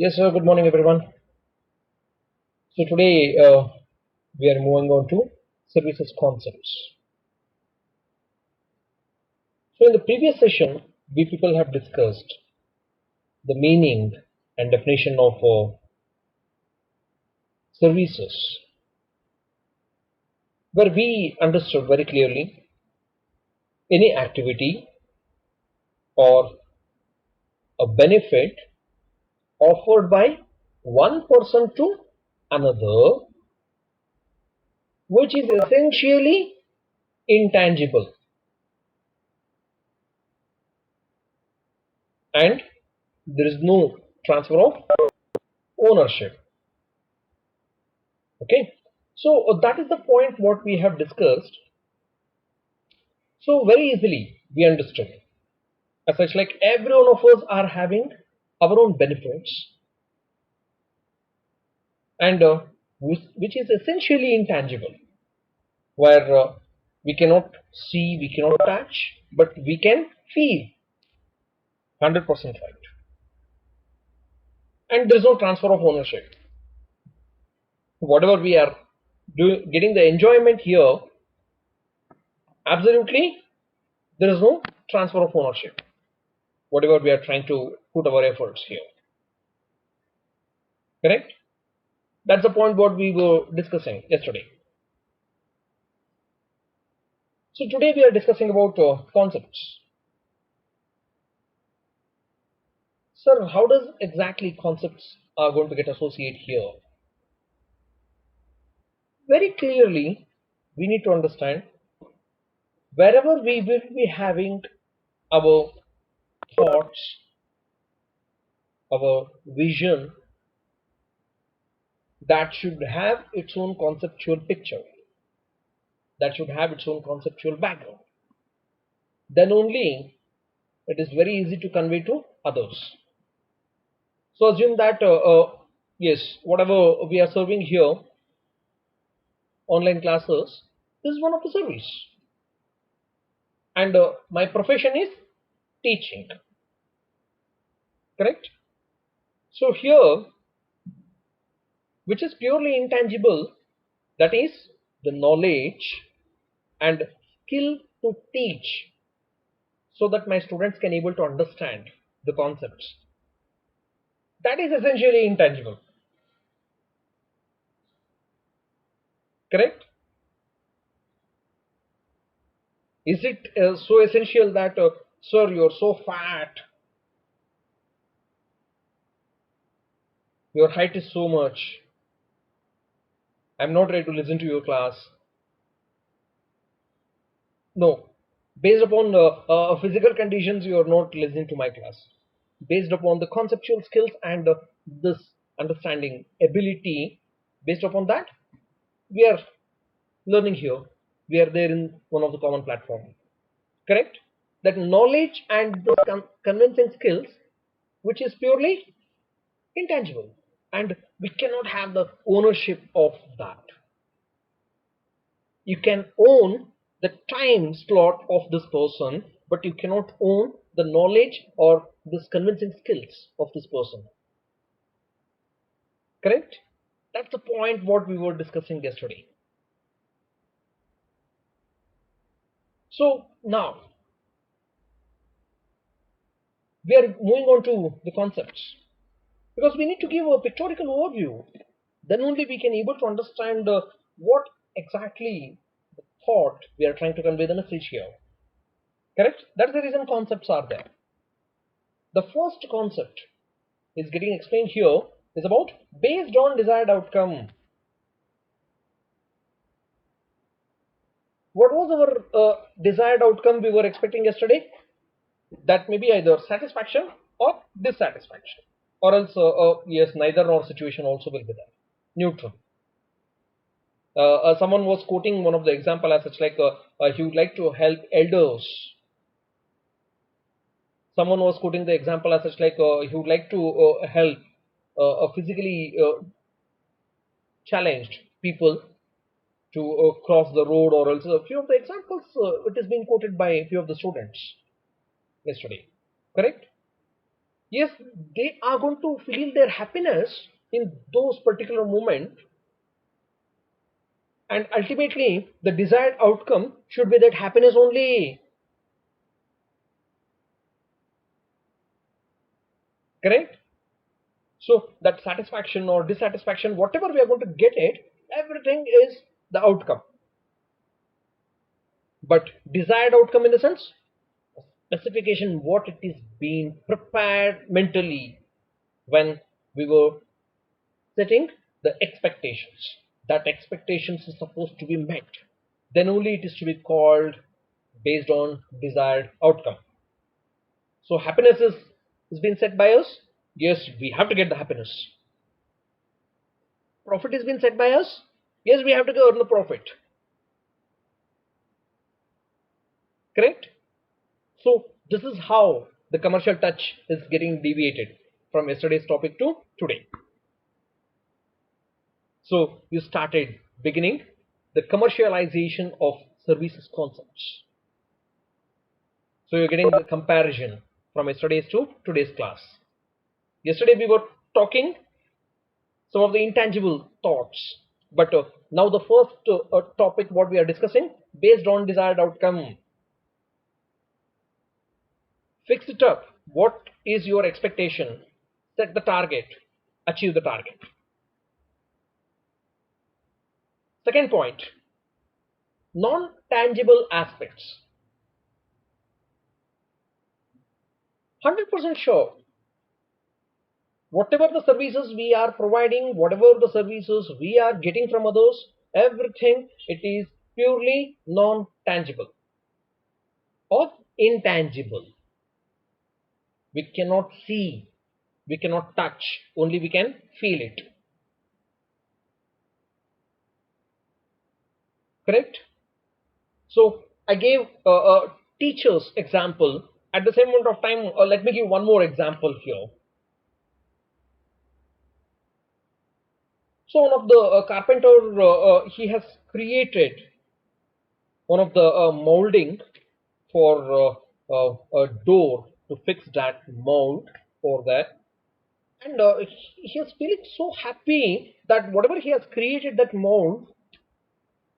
Yes, sir. Good morning, everyone. So today we are moving on to services concepts. So in the previous session, we people have discussed the meaning and definition of services, where we understood very clearly any activity or a benefit offered by one person to another, which is essentially intangible and there is no transfer of ownership. Okay, so that is the point what we have discussed. So very easily we understood. As such, like every one of us are having our own benefits, and which is essentially intangible, where we cannot see, we cannot touch, but we can feel. 100% right. And there is no transfer of ownership. Whatever we are doing, getting the enjoyment here, absolutely there is no transfer of ownership. Whatever we are trying to put our efforts here, correct? That's the point what we were discussing yesterday. So today we are discussing about concepts. Sir, how does exactly concepts are going to get associated here? Very clearly, we need to understand wherever we will be having our thoughts, our vision, that should have its own conceptual picture, that should have its own conceptual background. Then only it is very easy to convey to others. So assume that yes, whatever we are serving here, online classes, this is one of the service, and my profession is teaching. Correct. So here, which is purely intangible, that is the knowledge and skill to teach, so that my students can able to understand the concepts. That is essentially intangible. Correct. Is it so essential that sir, you're so fat, your height is so much, I'm not ready to listen to your class? No. Based upon physical conditions, you are not listening to my class. Based upon the conceptual skills and this understanding ability, based upon that, we are learning here. We are there in one of the common platform. Correct? That knowledge and the convincing skills, which is purely intangible, and we cannot have the ownership of that. You can own the time slot of this person, but you cannot own the knowledge or this convincing skills of this person. Correct? That's the point what we were discussing yesterday. So now we are moving on to the concepts, because we need to give a pictorial overview. Then only we can able to understand what exactly the thought we are trying to convey the message here. Correct? That's the reason concepts are there. The first concept is getting explained here is about based on desired outcome. What was our desired outcome we were expecting yesterday? That may be either satisfaction or dissatisfaction, or else yes, neither nor situation also will be there. Neutral. Someone was quoting one of the example as such, like he would like to help elders. Someone was quoting the example as such, like he would like to help physically challenged people to cross the road, or else a few of the examples it is being quoted by a few of the students yesterday. Correct. Yes, they are going to feel their happiness in those particular moments, and ultimately the desired outcome should be that happiness only. Correct? So that satisfaction or dissatisfaction, whatever we are going to get it, everything is the outcome. But desired outcome in the sense, specification, what it is being prepared mentally when we were setting the expectations. That expectations is supposed to be met. Then only it is to be called based on desired outcome. So happiness is being set by us. Yes, we have to get the happiness. Profit is being set by us. Yes, we have to go earn the profit. Correct? So this is how the commercial touch is getting deviated from yesterday's topic to today. So you started beginning the commercialization of services concepts. So you're getting the comparison from yesterday's to today's class. Yesterday we were talking some of the intangible thoughts, but now the first topic what we are discussing based on desired outcome. Fix it up. What is your expectation? Set the target. Achieve the target. Second point, non-tangible aspects. 100% sure. Whatever the services we are providing, whatever the services we are getting from others, everything it is purely non-tangible or intangible. We cannot see, we cannot touch, only we can feel it. Correct? So I gave a teacher's example. At the same moment of time, let me give one more example here. So one of the carpenter, he has created one of the molding for a door to fix that mold for that, and he is feeling so happy that whatever he has created that mold,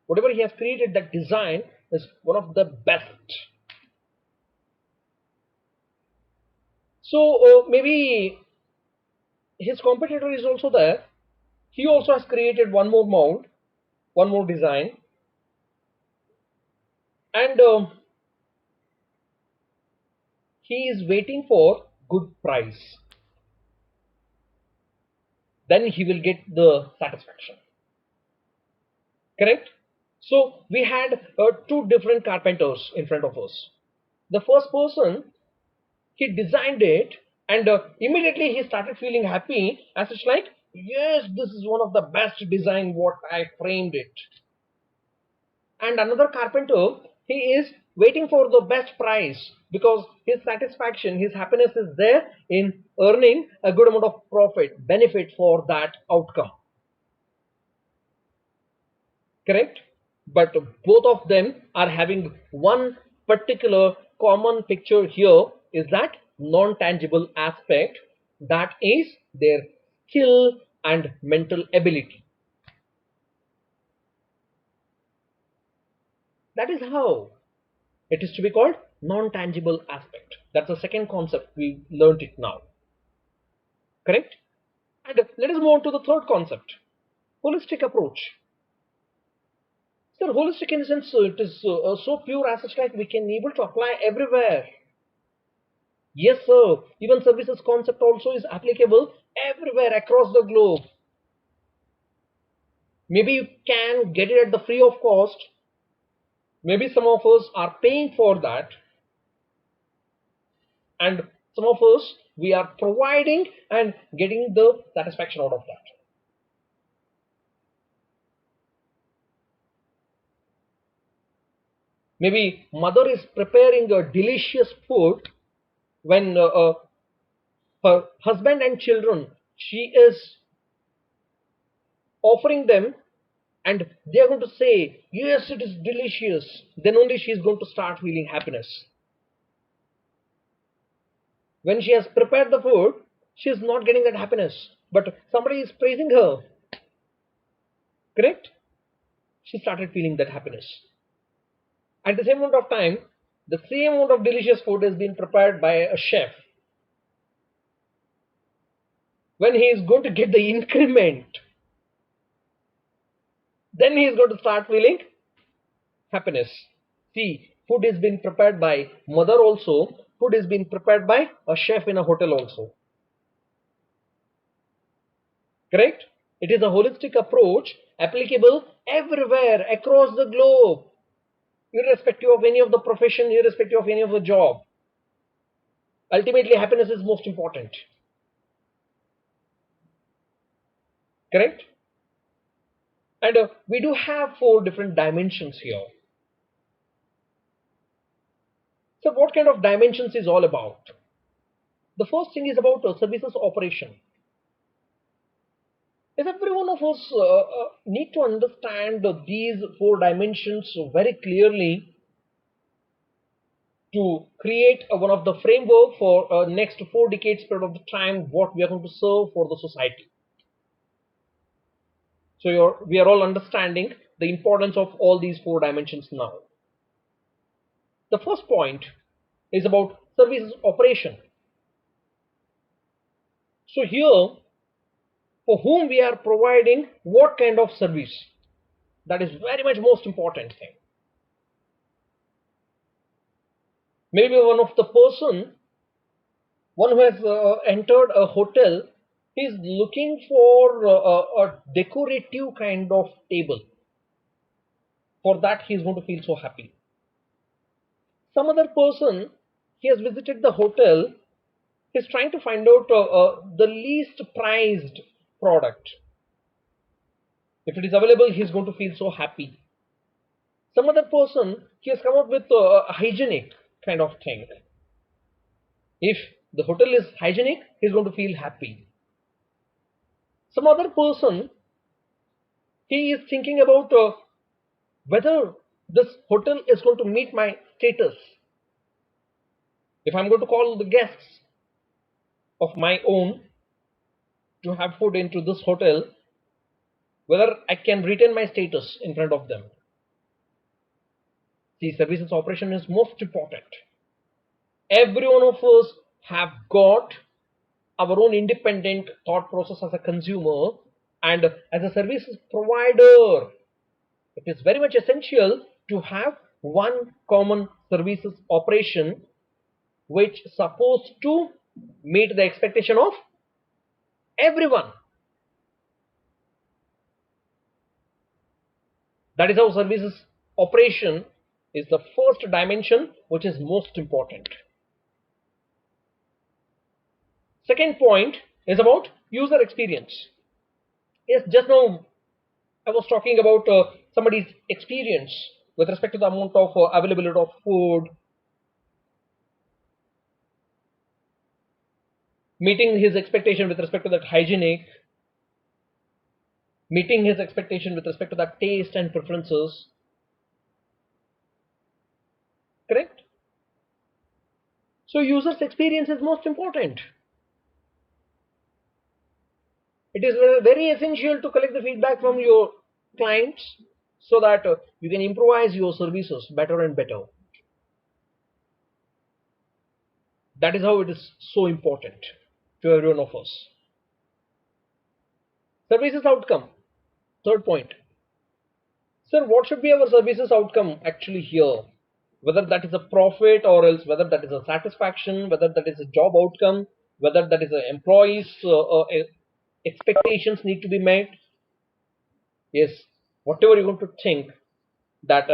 whatever he has created that design is one of the best. So maybe his competitor is also there. He also has created one more mold, one more design, and he is waiting for good price. Then he will get the satisfaction. Correct? So we had two different carpenters in front of us. The first person, he designed it, and immediately he started feeling happy as it's like, yes, this is one of the best design what I framed it. And another carpenter, he is waiting for the best price because his satisfaction, his happiness is there in earning a good amount of profit, benefit for that outcome. Correct? But both of them are having one particular common picture here, is that non-tangible aspect, that is their skill and mental ability. That is how it is to be called non-tangible aspect. That's the second concept, we learned it now. Correct? And let us move on to the third concept, holistic approach. Sir, holistic in the sense it is so pure as such like we can able to apply everywhere. Yes, sir. Even services concept also is applicable everywhere across the globe. Maybe you can get it at the free of cost. Maybe some of us are paying for that, and some of us we are providing and getting the satisfaction out of that. Maybe mother is preparing a delicious food when her husband and children, she is offering them, and they are going to say yes it is delicious, then only she is going to start feeling happiness. When she has prepared the food, she is not getting that happiness. But somebody is praising her, correct? She started feeling that happiness. At the same amount of time, the same amount of delicious food is being prepared by a chef. When he is going to get the increment, then he is going to start feeling happiness. See, food is being prepared by mother also. Food is being prepared by a chef in a hotel also. Correct? It is a holistic approach applicable everywhere across the globe, irrespective of any of the profession, irrespective of any of the job. Ultimately, happiness is most important. Correct? And we do have four different dimensions here. So, what kind of dimensions is all about? The first thing is about services operation. Yes, every one of us need to understand these four dimensions very clearly to create one of the framework for next 4 decades period of the time what we are going to serve for the society. So we are all understanding the importance of all these four dimensions now. The first point is about services operation. So here, for whom we are providing what kind of service, that is very much most important thing. Maybe one who has entered a hotel, is looking for a decorative kind of table. For that, he is going to feel so happy. Some other person, he has visited the hotel, is trying to find out the least priced product. If it is available, he is going to feel so happy. Some other person, he has come up with a hygienic kind of thing. If the hotel is hygienic, he is going to feel happy. Some other person, he is thinking about whether this hotel is going to meet my status. If I'm going to call the guests of my own to have food into this hotel, whether I can retain my status in front of them. See, services operation is most important. Every one of us have got our own independent thought process as a consumer, and as a services provider, it is very much essential to have one common services operation which supposed to meet the expectation of everyone. That is how services operation is the first dimension which is most important. Second point is about user experience. Yes, just now I was talking about somebody's experience with respect to the amount of availability of food, meeting his expectation with respect to that hygienic, meeting his expectation with respect to that taste and preferences. Correct? So user's experience is most important. It is very essential to collect the feedback from your clients so that you can improvise your services better and better. That is how it is so important to every one of us. Services outcome. Third point. Sir, what should be our services outcome actually here? Whether that is a profit or else whether that is a satisfaction, whether that is a job outcome, whether that is an employee's expectations need to be met. Yes, whatever you're going to think that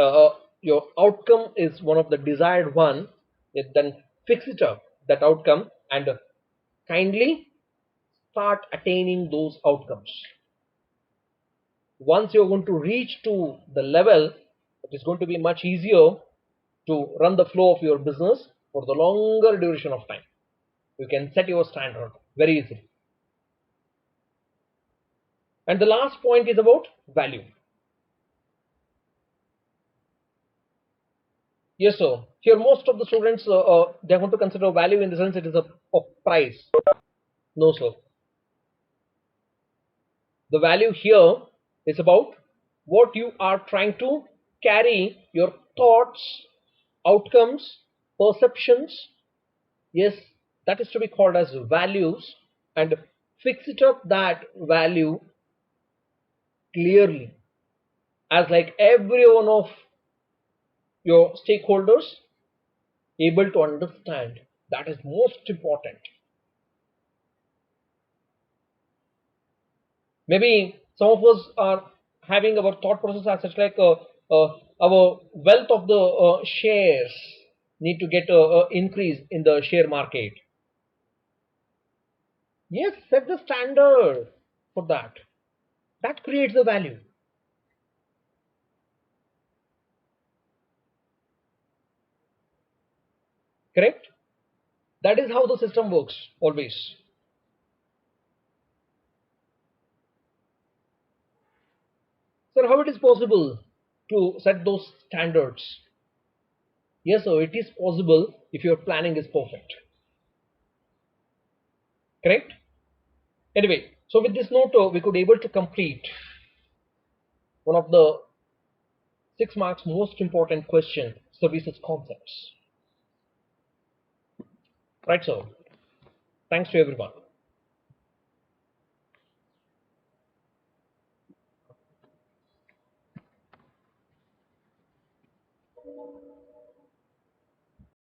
your outcome is one of the desired one, yes, then fix it up, that outcome, and kindly start attaining those outcomes. Once you're going to reach to the level, it is going to be much easier to run the flow of your business for the longer duration of time. You can set your standard very easily. And the last point is about value. Yes, sir. Here most of the students they want to consider value in the sense it is a price. No sir, the value here is about what you are trying to carry, your thoughts, outcomes, perceptions. Yes, that is to be called as values, and fix it up that value clearly as like every one of your stakeholders able to understand. That is most important. Maybe some of us are having our thought process as such like our wealth of the shares need to get increase in the share market. Yes, set the standard for that. That creates the value. Correct? That is how the system works always. So how it is possible to set those standards? Yes, so it is possible if your planning is perfect. Correct? Anyway, so with this note, we could able to complete one of the 6 marks most important question services concepts. Right, so thanks to everyone.